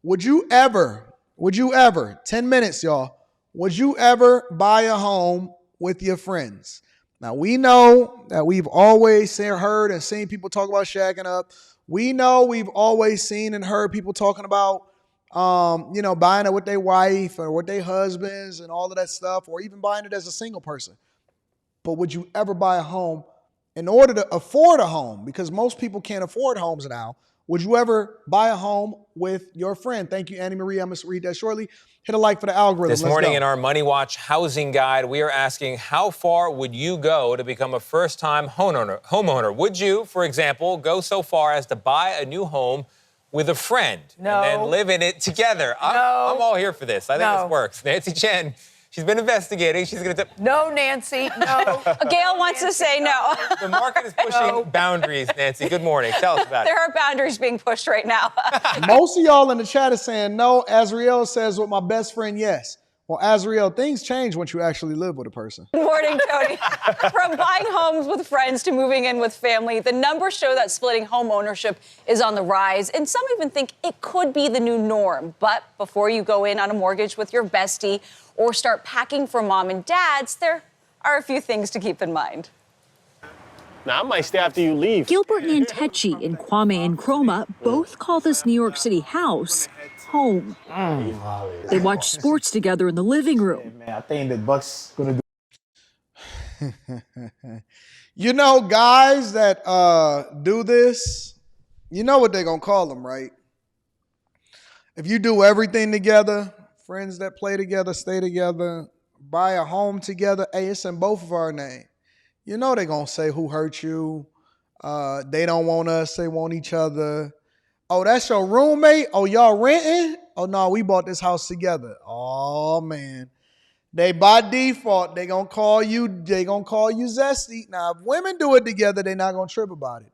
Would you ever, 10 minutes, y'all, would you ever buy a home with your friends? Now, we know that we've always heard and seen people talk about shacking up. We know we've always seen and heard people talking about, buying it with their wife or with their husbands and all of that stuff, or even buying it as a single person. But would you ever buy a home in order to afford a home? Because most people can't afford homes now. Would you ever buy a home with your friend? Thank you, Annie Marie. I'm going to read that shortly. Hit a like for the algorithm. This morning in our Money Watch housing guide, we are asking, how far would you go to become a first-time homeowner? Would you, for example, go so far as to buy a new home with a friend and then live in it together? I'm all here for this. I think this works. Nancy Chen, she's been investigating. She's going to... No, Nancy, no. Gail wants to say no. The market is pushing boundaries, Nancy. Good morning. Tell us about it. There are boundaries being pushed right now. Most of y'all in the chat are saying no. Azriel says with my best friend, yes. Well, Azriel, things change once you actually live with a person. Good morning, Tony. From buying homes with friends to moving in with family, the numbers show that splitting home ownership is on the rise, and some even think it could be the new norm. But before you go in on a mortgage with your bestie or start packing for mom and dad's, there are a few things to keep in mind. Now, I might stay after you leave. Gilbert and Techi and Kwame Nkrumah both call this New York City house home. They watch sports together in the living room. Man, I think the Bucks gonna do. You know, guys that do this, you know what they're going to call them, right? If you do everything together, friends that play together, stay together, buy a home together, hey, it's in both of our name. You know they're going to say who hurt you. They don't want us. They want each other. Oh, that's your roommate? Oh, y'all renting? Oh, no, we bought this house together. Oh, man. They, by default, they going to call you zesty. Now, if women do it together, they're not going to trip about it.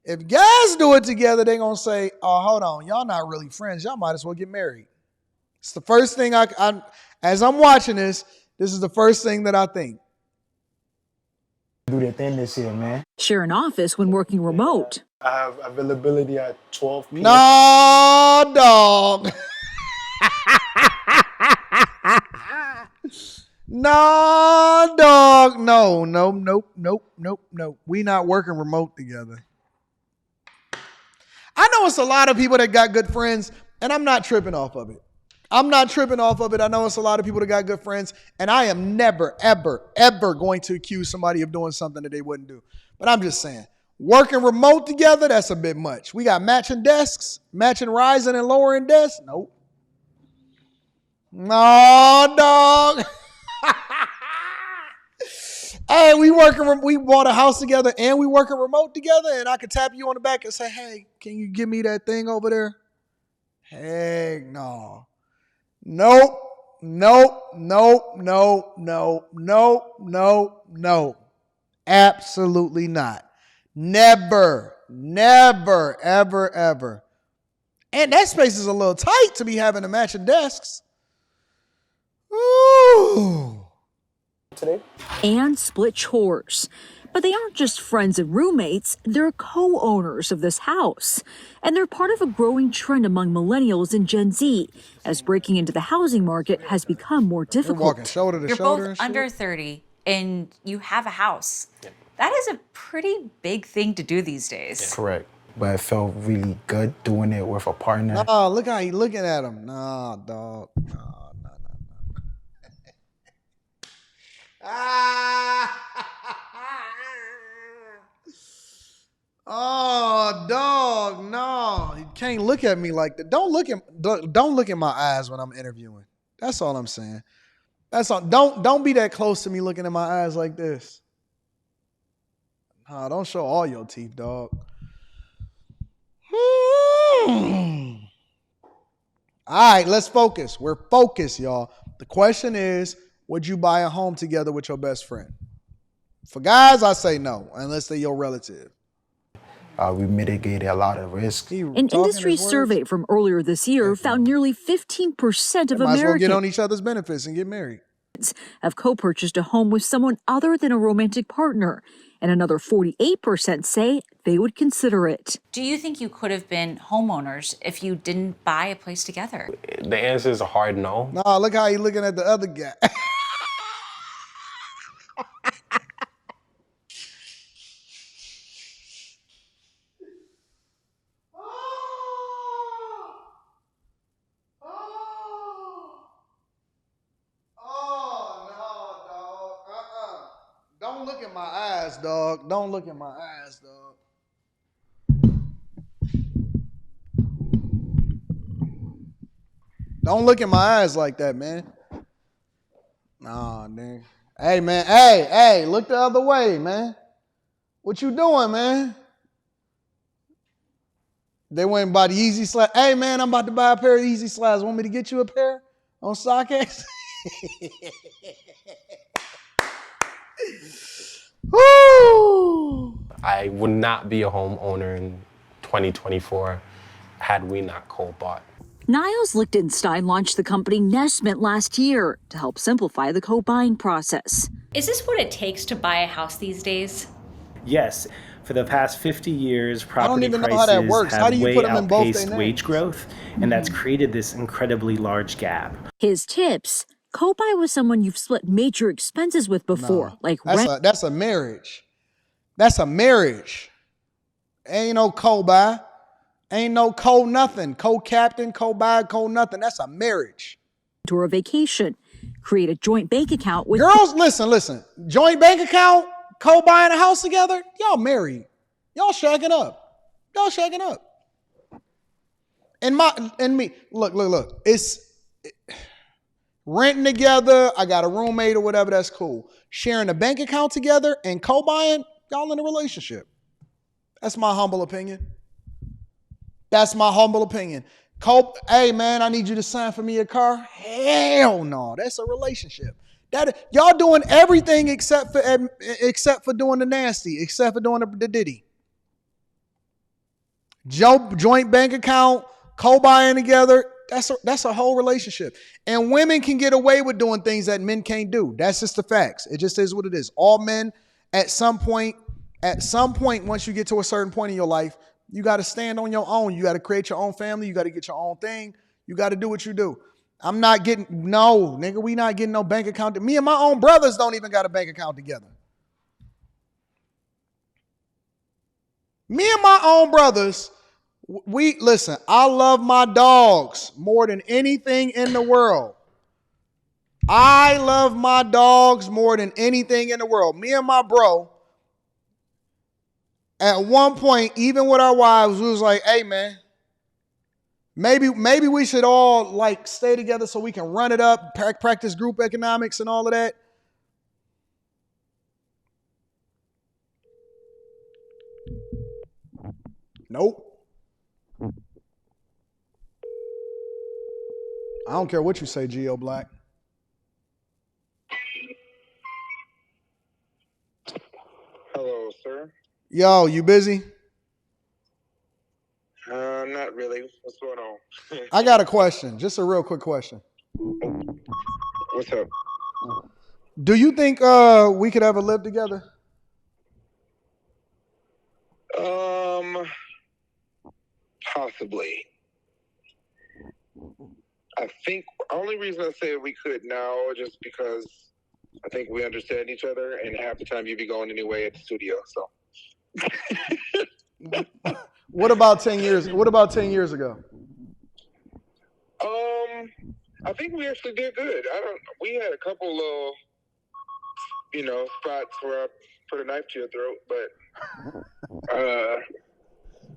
If guys do it together, they're going to say, oh, hold on, y'all not really friends. Y'all might as well get married. It's the first thing as I'm watching this is the first thing that I think. Do their thing this year, man. Share an office when working remote. I have availability at 12 p.m. No, dog. No, dog. No. Nope. We not working remote together. I know it's a lot of people that got good friends, and I'm not tripping off of it. I know it's a lot of people that got good friends, and I am never, ever going to accuse somebody of doing something that they wouldn't do. But I'm just saying, working remote together, that's a bit much. We got matching desks, matching rising and lowering desks. Nope. No, dog. Hey, we bought a house together and we working remote together, and I could tap you on the back and say, hey, can you give me that thing over there? Heck no. Nope. Absolutely not. Never, ever. And that space is a little tight to be having to matching desks. Ooh. Today? And split chores. But they aren't just friends and roommates, they're co-owners of this house. And they're part of a growing trend among millennials and Gen Z, as breaking into the housing market has become more difficult. They're walking shoulder to You're shoulder. both under 30 and you have a house. Yeah. That is a pretty big thing to do these days. Yeah. Correct. But it felt really good doing it with a partner. No, look how he looking at him. Nah, dog. No. Oh, dog, no. You can't look at me like that. Don't look in my eyes when I'm interviewing. That's all I'm saying. That's all. Don't be that close to me looking in my eyes like this. Nah, don't show all your teeth, dog. All right, let's focus. We're focused, y'all. The question is, would you buy a home together with your best friend? For guys, I say no, unless they're your relative. We mitigated a lot of risk. An industry survey from earlier this year found nearly 15% of Might as well get on Americans each other's benefits and get married. have co-purchased a home with someone other than a romantic partner. And another 48% say they would consider it. Do you think you could have been homeowners if you didn't buy a place together? The answer is a hard no. Nah, look how he looking at the other guy. Don't look at my eyes, dog. Don't look at my eyes, dog. Don't look in my eyes like that, man. Nah, nigga. Hey, man. Hey, look the other way, man. What you doing, man? They went and bought the Yeezy slides. Hey, man, I'm about to buy a pair of Yeezy slides. Want me to get you a pair on StockX? Woo! I would not be a homeowner in 2024 had we not co-bought. Niles Lichtenstein launched the company Nesmint last year to help simplify the co-buying process. Is this what it takes to buy a house these days? Yes. For the past 50 years, don't property even know how that prices works. How have do you way put them in both their outpaced names? wage growth, and that's created this incredibly large gap. His tips: co-buy with someone you've split major expenses with before, like rent. That's a marriage. That's a marriage. Ain't no co-buy. Ain't no co-nothing. Co-captain, co-buy, co-nothing. That's a marriage. Or a vacation. Create a joint bank account with Girls, listen. Joint bank account, co-buying a house together. Y'all married. Y'all shacking up. And me. Look. It's renting together. I got a roommate or whatever. That's cool. Sharing a bank account together and co-buying, y'all in a relationship. That's my humble opinion. Hey, man, I need you to sign for me a car. Hell no. That's a relationship. Y'all doing everything except for doing the nasty, except for doing the ditty. Joint bank account, co-buying together. That's a whole relationship. And women can get away with doing things that men can't do. That's just the facts. It just is what it is. All men, at some point, once you get to a certain point in your life, you got to stand on your own. You got to create your own family. You got to get your own thing. You got to do what you do. We not getting no bank account. Me and my own brothers don't even got a bank account together. Me and my own brothers, listen, I love my dogs more than anything in the world. Me and my bro, at one point, even with our wives, we was like, hey, man, maybe we should all like stay together so we can run it up, practice group economics and all of that. Nope. I don't care what you say, Geo Black. Hello, sir. Yo, you busy? Not really. What's going on? I got a question. Just a real quick question. What's up? Do you think we could ever live together? Possibly. I think only reason I say we could now just because I think we understand each other, and half the time you be going anyway at the studio. So. What about 10 years? What about 10 years ago? I think we actually did good. We had a couple little, spots where I put a knife to your throat, but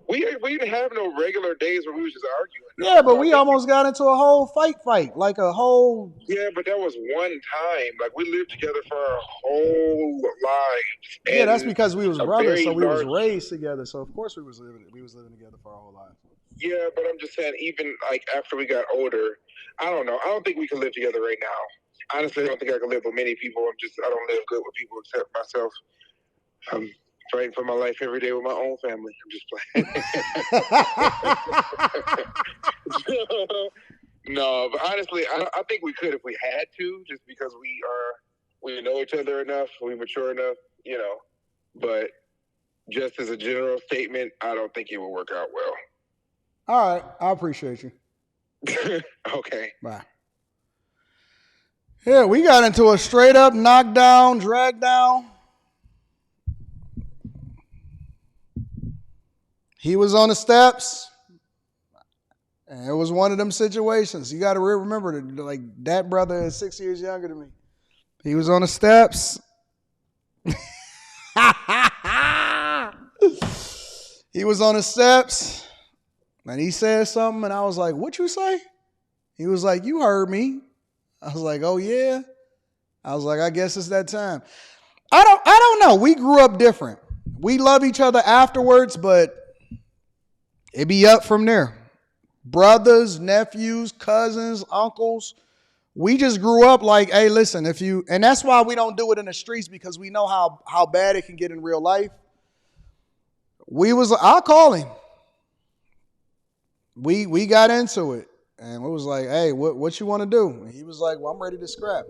we didn't have no regular days where we was just arguing. Yeah, but we almost got into a whole fight, like a whole. Yeah, but that was one time. Like we lived together for our whole lives. Yeah, that's because we was brothers, so we was large... raised together. So of course we was living together for our whole lives. Yeah, but I'm just saying, even like after we got older, I don't know. I don't think we can live together right now. Honestly, I don't think I can live with many people. I don't live good with people except myself. I'm fighting for my life every day with my own family. I'm just playing. No, but honestly, I think we could if we had to, just because we know each other enough, we mature enough, But just as a general statement, I don't think it will work out well. All right. I appreciate you. Okay. Bye. Yeah, we got into a straight up knockdown, drag down. He was on the steps. And it was one of them situations. You got to remember that, like, that brother is 6 years younger than me. He was on the steps. He was on the steps, and he said something, and I was like, "What you say?" He was like, "You heard me." I was like, "Oh yeah." I was like, "I guess it's that time." I don't know. We grew up different. We love each other afterwards, but it be up from there. Brothers, nephews, cousins, uncles. We just grew up like, hey, listen, and that's why we don't do it in the streets, because we know how bad it can get in real life. I'll call him. We got into it, and it was like, hey, what you want to do? And he was like, well, I'm ready to scrap.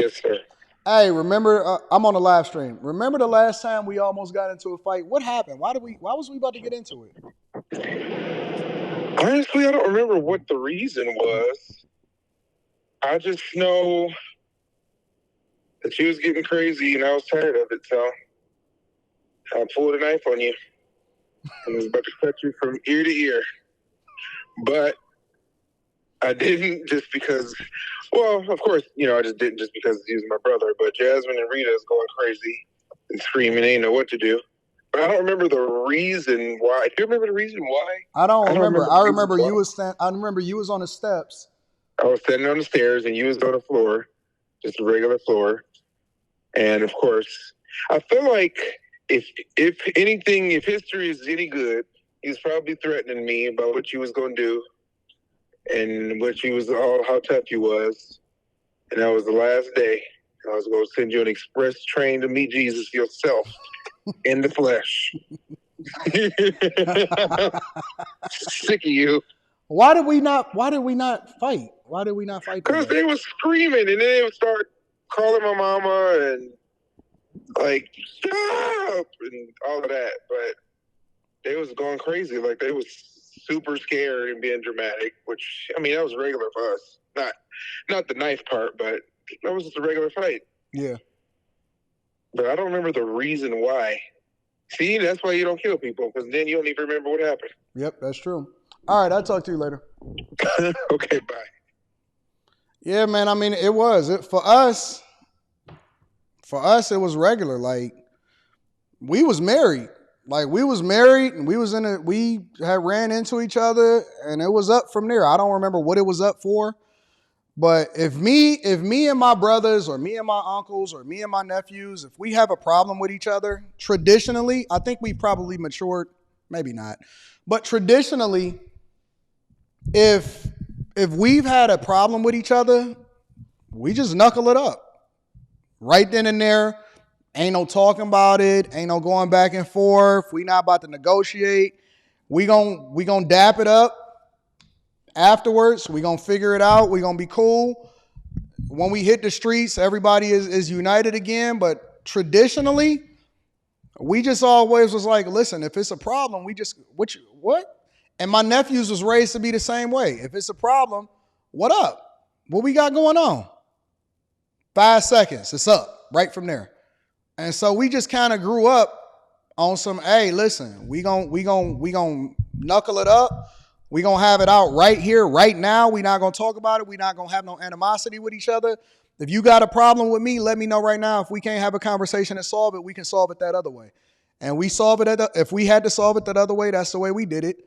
Yes, sir. Hey, remember, I'm on a live stream. Remember the last time we almost got into a fight? What happened? Why was we about to get into it? Honestly, I don't remember what the reason was. I just know that she was getting crazy and I was tired of it, so I pulled a knife on you and was about to cut you from ear to ear. But I didn't just because, well, of course, I just didn't just because he was my brother, but Jasmine and Rita is going crazy and screaming, they didn't know what to do. But I don't remember the reason why. Do you remember the reason why? I don't remember. I remember you was on the steps. I was standing on the stairs and you was on the floor, just a regular floor. And of course, I feel like if anything, if history is any good, he was probably threatening me about what you was going to do and how tough you was. And that was the last day. I was going to send you an express train to meet Jesus yourself in the flesh. Sick of you. Why did we not fight? Why did we not fight? Because they was screaming, and then they would start calling my mama and like, stop, and all of that. But they was going crazy. Like, they was super scared and being dramatic, which, I mean, that was regular for us. Not the knife part, but that was just a regular fight. Yeah. But I don't remember the reason why. See, that's why you don't kill people, because then you don't even remember what happened. Yep, that's true. All right, I'll talk to you later. Okay, bye. Yeah, man, I mean, for us, it was regular. Like, we was married. Like, we was married, and we had ran into each other, and it was up from there. I don't remember what it was up for. But if me and my brothers, or me and my uncles, or me and my nephews, if we have a problem with each other, traditionally, I think we probably matured, maybe not, but traditionally, if we've had a problem with each other, we just knuckle it up. Right then and there, ain't no talking about it, ain't no going back and forth, we not about to negotiate, we gon' dap it up. Afterwards, we're going to figure it out. We're going to be cool. When we hit the streets, everybody is united again. But traditionally, we just always was like, listen, if it's a problem, we just, what? And my nephews was raised to be the same way. If it's a problem, what up? What we got going on? 5 seconds, it's up, right from there. And so we just kind of grew up on some, hey, listen, we gon' knuckle it up. We're going to have it out right here, right now. We're not going to talk about it. We're not going to have no animosity with each other. If you got a problem with me, let me know right now. If we can't have a conversation and solve it, we can solve it that other way. And we solve it, if we had to solve it that other way, that's the way we did it.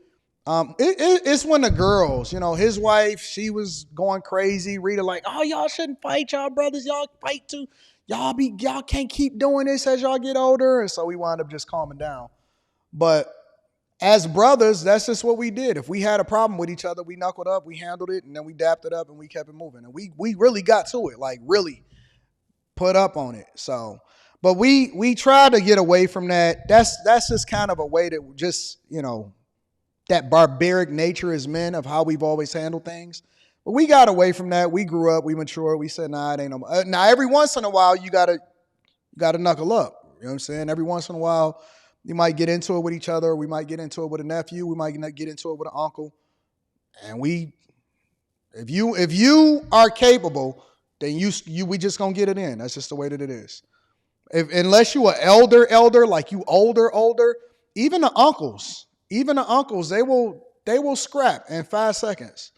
It's when the girls, his wife, she was going crazy. Rita like, oh, y'all shouldn't fight, y'all brothers. Y'all fight too. Y'all can't keep doing this as y'all get older. And so we wound up just calming down. But as brothers, that's just what we did. If we had a problem with each other, we knuckled up, we handled it, and then we dapped it up and we kept it moving. And we really got to it, like really put up on it. So, but we try to get away from that. That's just kind of a way to just, that barbaric nature as men of how we've always handled things. But we got away from that. We grew up. We matured. We said, nah, it ain't no more. Now, every once in a while, you gotta knuckle up. You know what I'm saying? Every once in a while, you might get into it with each other. We might get into it with a nephew. We might get into it with an uncle. And if you are capable, then we just gonna get it in. That's just the way that it is. Unless you are elder, like you older, even the uncles, they will scrap in 5 seconds.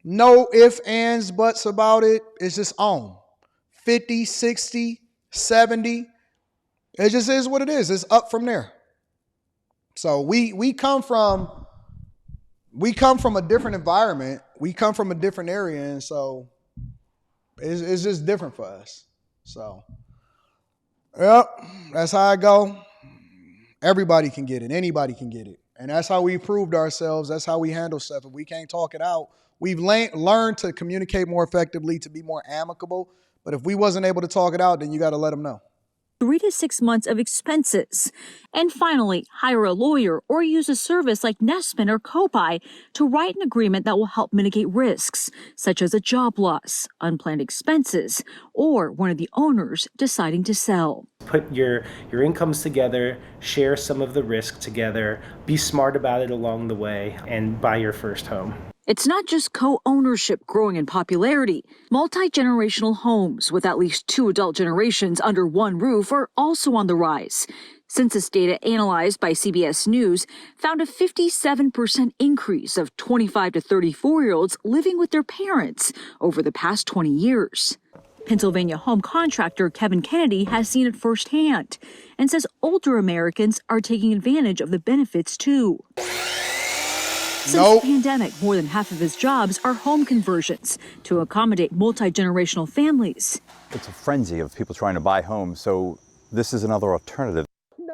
No ifs, ands, buts about it. It's just on. 50, 60, 70. It just is what it is. It's up from there. So we come from a different environment. We come from a different area, and so it's just different for us. So, yep, that's how I go. Everybody can get it. Anybody can get it. And that's how we proved ourselves. That's how we handle stuff. If we can't talk it out, we've learned to communicate more effectively, to be more amicable. But if we wasn't able to talk it out, then you got to let them know. 3 to 6 months of expenses. And finally, hire a lawyer or use a service like Nespin or Copi to write an agreement that will help mitigate risks, such as a job loss, unplanned expenses, or one of the owners deciding to sell. Put your incomes together, share some of the risk together, be smart about it along the way, and buy your first home. It's not just co-ownership growing in popularity. Multi-generational homes with at least 2 adult generations under one roof are also on the rise. Census data analyzed by CBS News found a 57% increase of 25 to 34-year-olds living with their parents over the past 20 years. Pennsylvania home contractor Kevin Kennedy has seen it firsthand and says older Americans are taking advantage of the benefits too. Since the pandemic, more than half of his jobs are home conversions to accommodate multi-generational families. It's a frenzy of people trying to buy homes, so this is another alternative.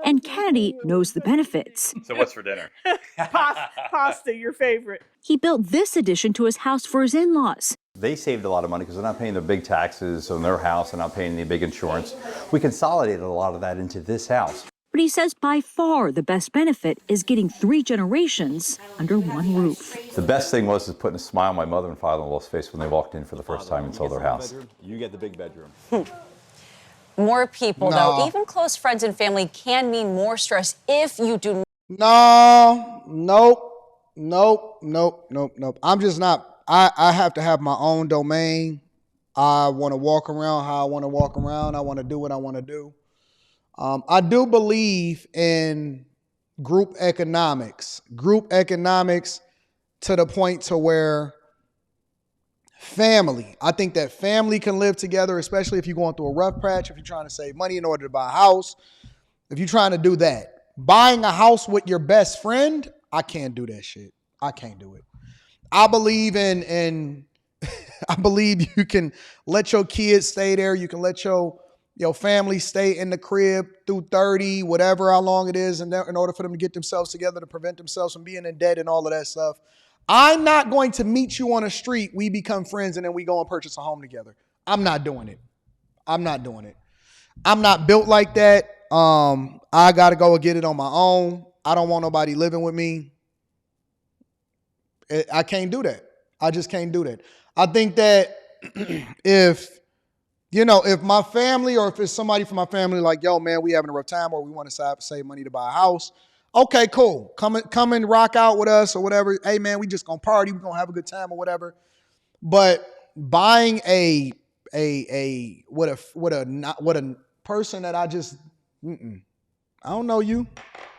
And Kennedy knows the benefits. So what's for dinner? Pasta, your favorite. He built this addition to his house for his in-laws. They saved a lot of money because they're not paying the big taxes on their house, they're not paying any big insurance. We consolidated a lot of that into this house. But he says by far the best benefit is getting 3 generations under one roof. The best thing was putting a smile on my mother and father-in-law's face when they walked in for the first time and saw their house. You get the big bedroom. More people, though, even close friends and family, can mean more stress if you do. Nope. I'm just not. I have to have my own domain. I want to walk around how I want to walk around. I want to do what I want to do. I do believe in group economics to the point to where I think that family can live together, especially if you're going through a rough patch, if you're trying to save money in order to buy a house, if you're trying to do that. Buying a house with your best friend, I can't do that shit. I can't do it. I believe I believe you can let your kids stay there. You can let your family stay in the crib through 30, whatever, how long it is, in order for them to get themselves together, to prevent themselves from being in debt and all of that stuff. I'm not going to meet you on a street, we become friends, and then we go and purchase a home together. I'm not doing it. I'm not built like that. I got to go and get it on my own. I don't want nobody living with me. I can't do that. I just can't do that. I think that if my family, or if it's somebody from my family like, yo, man, we having a rough time, or we want to save money to buy a house. Okay, cool. Come and rock out with us or whatever. Hey, man, we just gonna party. We gonna have a good time or whatever. But buying with a person that I just, I don't know you.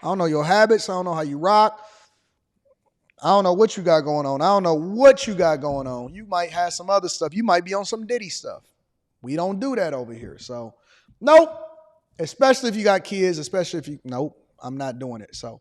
I don't know your habits. I don't know how you rock. I don't know what you got going on. You might have some other stuff. You might be on some Diddy stuff. We don't do that over here. So, nope. Especially if you got kids, nope, I'm not doing it. So